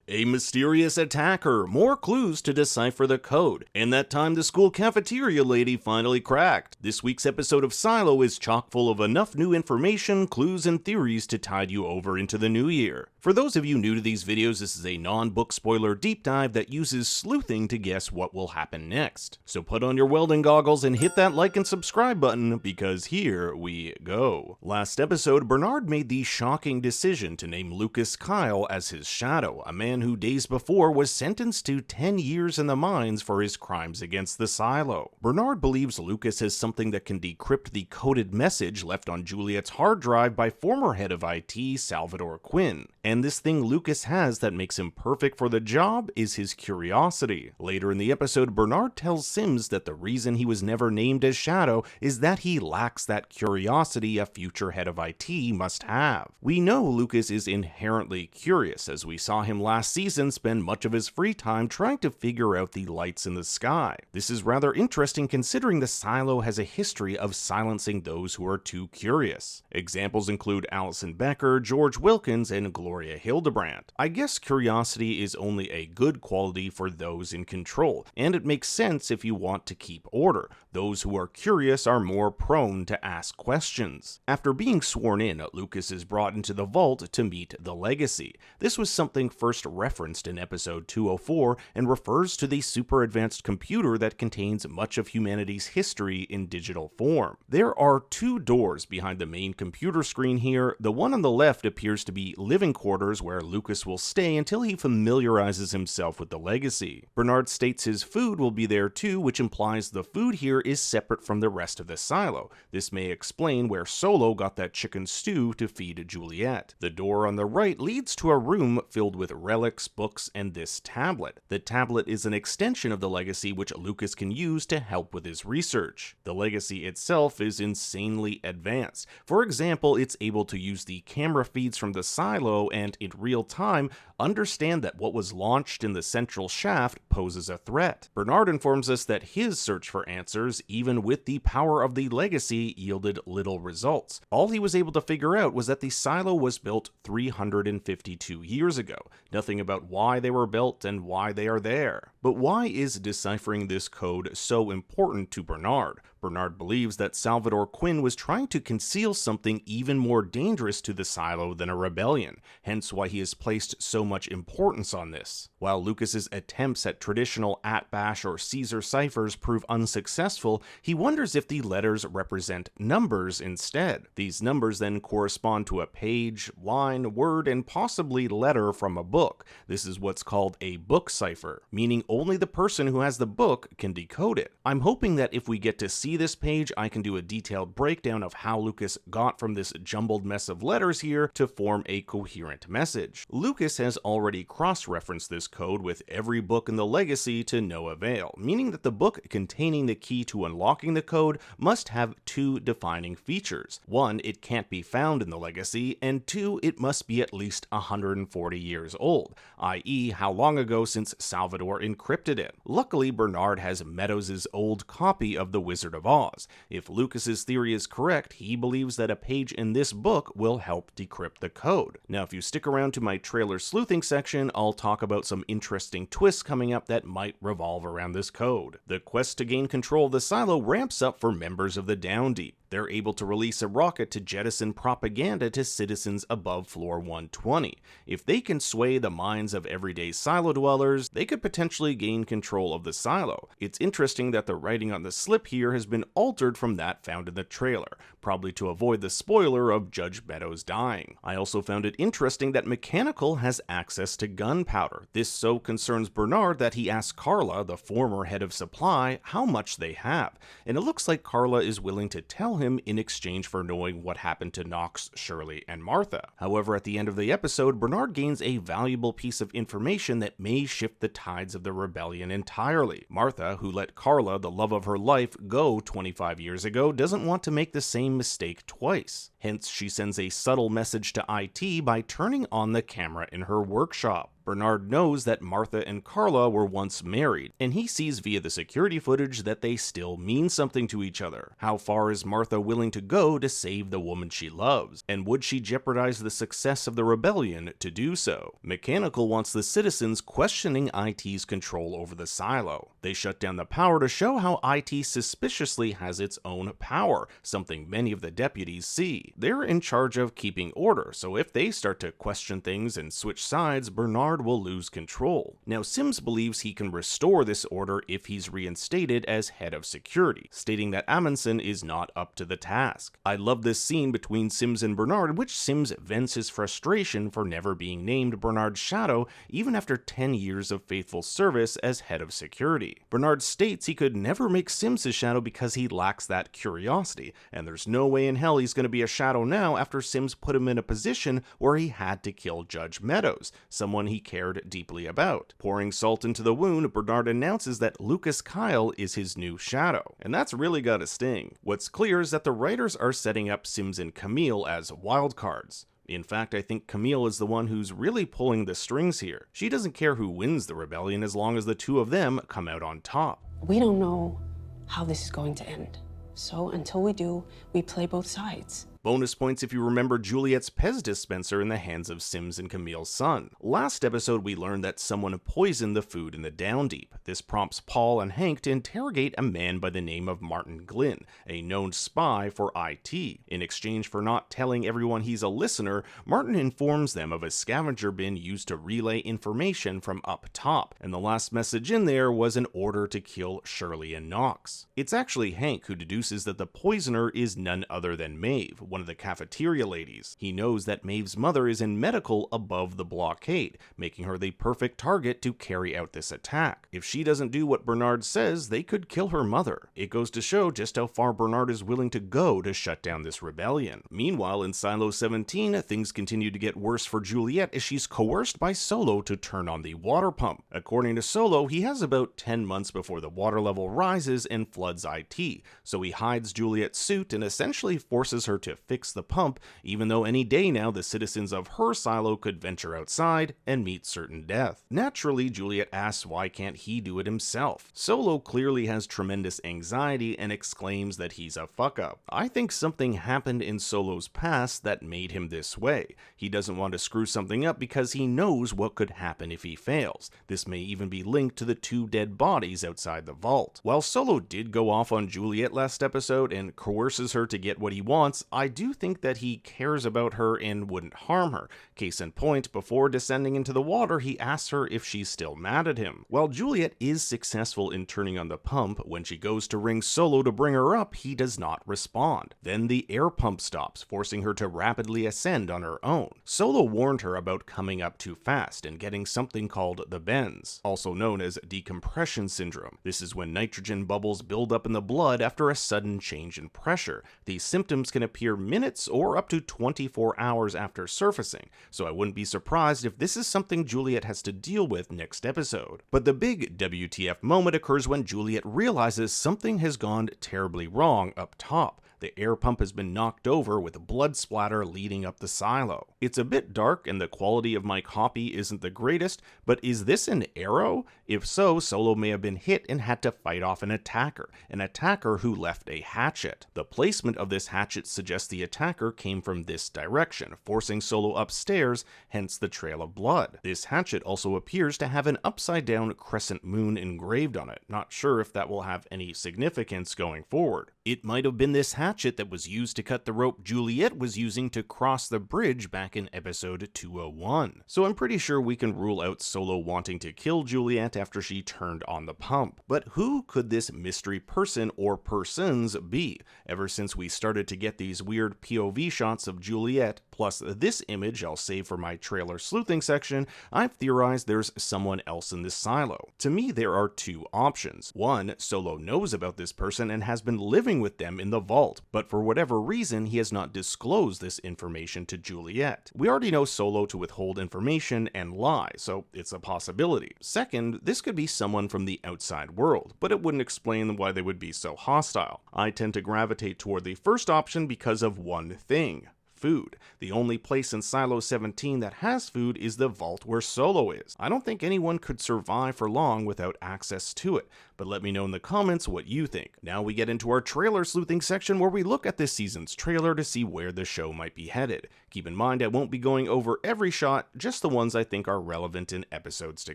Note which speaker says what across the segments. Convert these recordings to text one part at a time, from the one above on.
Speaker 1: A mysterious attacker, more clues to decipher the code, and that time the school cafeteria lady finally cracked. This week's episode of Silo is chock full of enough new information, clues, and theories to tide you over into the new year. For those of you new to these videos, this is a non-book spoiler deep dive that uses sleuthing to guess what will happen next. So put on your welding goggles and hit that like and subscribe button, because here we go. Last episode, Bernard made the shocking decision to name Lukas Kyle as his shadow, a man who days before was sentenced to 10 years in the mines for his crimes against the silo. Bernard believes Lukas has something that can decrypt the coded message left on Juliette's hard drive by former head of IT Salvador Quinn. And this thing Lukas has that makes him perfect for the job is his curiosity. Later in the episode, Bernard tells Sims that the reason he was never named as Shadow is that he lacks that curiosity a future head of IT must have. We know Lukas is inherently curious, as we saw him last season spend much of his free time trying to figure out the lights in the sky. This is rather interesting considering the silo has a history of silencing those who are too curious. Examples include Alison Becker, George Wilkins, and Gloria Hildebrandt. I guess curiosity is only a good quality for those in control, and it makes sense if you want to keep order. Those who are curious are more prone to ask questions. After being sworn in, Lukas is brought into the vault to meet the Legacy. This was something first referenced in episode 204 and refers to the super advanced computer that contains much of humanity's history in digital form. There are two doors behind the main computer screen here. The one on the left appears to be living quarters where Lukas will stay until he familiarizes himself with the Legacy. Bernard states his food will be there too, which implies the food here is separate from the rest of the silo. This may explain where Solo got that chicken stew to feed Juliette. The door on the right leads to a room filled with relics, books, and this tablet. The tablet is an extension of the Legacy which Lukas can use to help with his research. The Legacy itself is insanely advanced. For example, it's able to use the camera feeds from the silo and, in real time, understand that what was launched in the central shaft poses a threat. Bernard informs us that his search for answers, even with the power of the Legacy, yielded little results. All he was able to figure out was that the silo was built 352 years ago. Nothing about why they were built and why they are there. But why is deciphering this code so important to Bernard? Bernard believes that Salvador Quinn was trying to conceal something even more dangerous to the silo than a rebellion, hence why he has placed so much importance on this. While Lukas's attempts at traditional @bash or Caesar ciphers prove unsuccessful, he wonders if the letters represent numbers instead. These numbers then correspond to a page, line, word, and possibly letter from a book. This is what's called a book cipher, meaning only the person who has the book can decode it. I'm hoping that if we get to see this page, I can do a detailed breakdown of how Lukas got from this jumbled mess of letters here to form a coherent message. Lukas has already cross-referenced this code with every book in the Legacy to no avail, meaning that the book containing the key to unlocking the code must have two defining features. One, it can't be found in the Legacy, and two, it must be at least 140 years old, i.e. how long ago since Salvador encrypted it. Luckily, Bernard has Meadows' old copy of The Wizard of Oz. If Lukas's theory is correct, he believes that a page in this book will help decrypt the code. Now, if you stick around to my trailer sleuthing section, I'll talk about some interesting twists coming up that might revolve around this code. The quest to gain control of the silo ramps up for members of the Down Deep. They're able to release a rocket to jettison propaganda to citizens above floor 120. If they can sway the minds of everyday silo dwellers, they could potentially gain control of the silo. It's interesting that the writing on the slip here has been altered from that found in the trailer, probably to avoid the spoiler of Judge Meadows dying. I also found it interesting that Mechanical has access to gunpowder. This so concerns Bernard that he asks Carla, the former head of supply, how much they have, and it looks like Carla is willing to tell him in exchange for knowing what happened to Knox, Shirley, and Martha. However, at the end of the episode, Bernard gains a valuable piece of information that may shift the tides of the rebellion entirely. Martha, who let Carla, the love of her life, go 25 years ago, doesn't want to make the same mistake twice. Hence, she sends a subtle message to IT by turning on the camera in her workshop. Bernard knows that Martha and Carla were once married, and he sees via the security footage that they still mean something to each other. How far is Martha willing to go to save the woman she loves? And would she jeopardize the success of the rebellion to do so? Mechanical wants the citizens questioning IT's control over the silo. They shut down the power to show how IT suspiciously has its own power, something many of the deputies see. They're in charge of keeping order, so if they start to question things and switch sides, Bernard will lose control. Now, Sims believes he can restore this order if he's reinstated as head of security, stating that Amundsen is not up to the task. I love this scene between Sims and Bernard, in which Sims vents his frustration for never being named Bernard's shadow even after 10 years of faithful service as head of security. Bernard states he could never make Sims his shadow because he lacks that curiosity, and there's no way in hell he's going to be a shadow now after Sims put him in a position where he had to kill Judge Meadows, someone he cared deeply about. Pouring salt into the wound, Bernard announces that Lukas Kyle is his new shadow, and that's really got a sting. What's clear is that the writers are setting up Sims and Camille as wildcards. In fact, I think Camille is the one who's really pulling the strings here. She doesn't care who wins the rebellion as long as the two of them come out on top.
Speaker 2: We don't know how this is going to end. So until we do, we play both sides.
Speaker 1: Bonus points if you remember Juliette's Pez dispenser in the hands of Sims and Camille's son. Last episode we learned that someone poisoned the food in the Down Deep. This prompts Paul and Hank to interrogate a man by the name of Martin Glynn, a known spy for IT. In exchange for not telling everyone he's a listener, Martin informs them of a scavenger bin used to relay information from up top, and the last message in there was an order to kill Shirley and Knox. It's actually Hank who deduces that the poisoner is none other than Maeve, one of the cafeteria ladies. He knows that Maeve's mother is in medical above the blockade, making her the perfect target to carry out this attack. If she doesn't do what Bernard says, they could kill her mother. It goes to show just how far Bernard is willing to go to shut down this rebellion. Meanwhile, in Silo 17, things continue to get worse for Juliette as she's coerced by Solo to turn on the water pump. According to Solo, he has about 10 months before the water level rises and floods IT, so he hides Juliette's suit and essentially forces her to fix the pump, even though any day now the citizens of her silo could venture outside and meet certain death. Naturally, Juliette asks why can't he do it himself. Solo clearly has tremendous anxiety and exclaims that he's a fuck-up. I think something happened in Solo's past that made him this way. He doesn't want to screw something up because he knows what could happen if he fails. This may even be linked to the 2 dead bodies outside the vault. While Solo did go off on Juliette last episode and coerces her to get what he wants, I do think that he cares about her and wouldn't harm her. Case in point, before descending into the water, he asks her if she's still mad at him. While Juliette is successful in turning on the pump, when she goes to ring Solo to bring her up, he does not respond. Then the air pump stops, forcing her to rapidly ascend on her own. Solo warned her about coming up too fast and getting something called the bends, also known as decompression syndrome. This is when nitrogen bubbles build up in the blood after a sudden change in pressure. These symptoms can appear minutes or up to 24 hours after surfacing, so I wouldn't be surprised if this is something Juliette has to deal with next episode. But the big WTF moment occurs when Juliette realizes something has gone terribly wrong up top. The air pump has been knocked over with blood splatter leading up the silo. It's a bit dark and the quality of my copy isn't the greatest, but is this an arrow? If so, Solo may have been hit and had to fight off an attacker who left a hatchet. The placement of this hatchet suggests the attacker came from this direction, forcing Solo upstairs, hence the trail of blood. This hatchet also appears to have an upside down crescent moon engraved on it. Not sure if that will have any significance going forward. It might have been this hatchet that was used to cut the rope Juliette was using to cross the bridge back in episode 201. So I'm pretty sure we can rule out Solo wanting to kill Juliette after she turned on the pump. But who could this mystery person or persons be? Ever since we started to get these weird POV shots of Juliette, plus this image I'll save for my trailer sleuthing section, I've theorized there's someone else in this silo. To me, there are 2 options. 1, Solo knows about this person and has been living with them in the vault, but for whatever reason he has not disclosed this information to Juliette. We already know Solo to withhold information and lie, so it's a possibility. Second, this could be someone from the outside world, but it wouldn't explain why they would be so hostile. I tend to gravitate toward the first option because of one thing: food. The only place in Silo 17 that has food is the vault where Solo is. I don't think anyone could survive for long without access to it, but let me know in the comments what you think. Now we get into our trailer sleuthing section where we look at this season's trailer to see where the show might be headed. Keep in mind I won't be going over every shot, just the ones I think are relevant in episodes to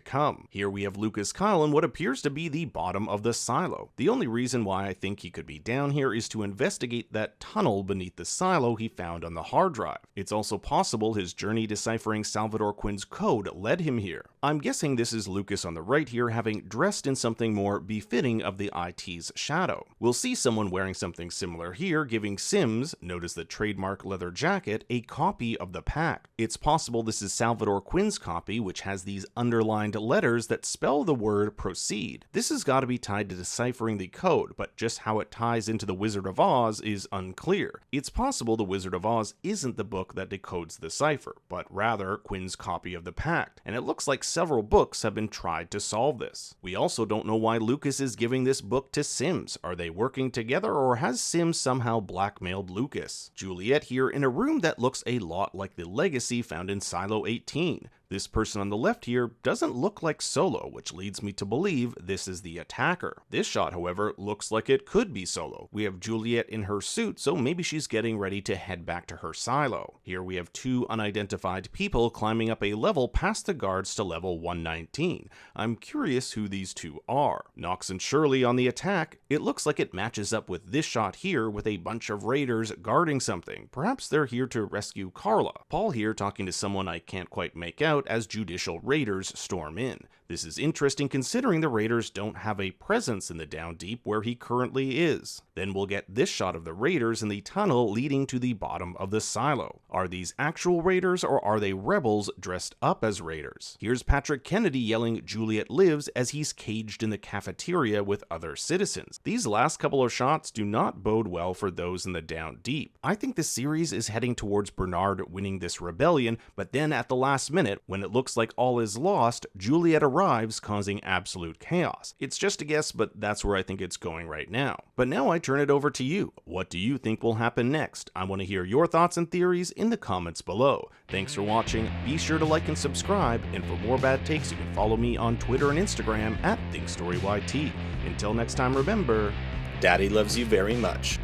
Speaker 1: come. Here we have Lukas Kyle in what appears to be the bottom of the silo. The only reason why I think he could be down here is to investigate that tunnel beneath the silo he found on the hard drive. It's also possible his journey deciphering Salvador Quinn's code led him here. I'm guessing this is Lukas on the right here having dressed in something more befitting of the IT's shadow. We'll see someone wearing something similar here giving Sims, notice the trademark leather jacket, a copy of the pact. It's possible this is Salvador Quinn's copy, which has these underlined letters that spell the word proceed. This has got to be tied to deciphering the code, but just how it ties into the Wizard of Oz is unclear. It's possible the Wizard of Oz isn't the book that decodes the cipher, but rather Quinn's copy of the pact, and it looks like several books have been tried to solve this. We also don't know why Lukas is giving this book to Sims. Are they working together, or has Sims somehow blackmailed Lukas? Juliette here in a room that looks a lot like the legacy found in Silo 18. This person on the left here doesn't look like Solo, which leads me to believe this is the attacker. This shot, however, looks like it could be Solo. We have Juliette in her suit, so maybe she's getting ready to head back to her silo. Here we have two unidentified people climbing up a level past the guards to level 119. I'm curious who these two are. Knox and Shirley on the attack. It looks like it matches up with this shot here with a bunch of raiders guarding something. Perhaps they're here to rescue Carla. Paul here talking to someone I can't quite make out as judicial raiders storm in. This is interesting considering the raiders don't have a presence in the down deep where he currently is. Then we'll get this shot of the raiders in the tunnel leading to the bottom of the silo. Are these actual raiders or are they rebels dressed up as raiders? Here's Patrick Kennedy yelling Juliette lives as he's caged in the cafeteria with other citizens. These last couple of shots do not bode well for those in the down deep. I think the series is heading towards Bernard winning this rebellion, but then at the last minute, when it looks like all is lost, Juliette arrives, causing absolute chaos. It's just a guess, but that's where I think it's going right now. But now I turn it over to you. What do you think will happen next? I want to hear your thoughts and theories in the comments below. Thanks for watching. Be sure to like and subscribe, and for more bad takes, you can follow me on Twitter and Instagram at ThinkStoryYT. Until next time, remember, Daddy loves you very much.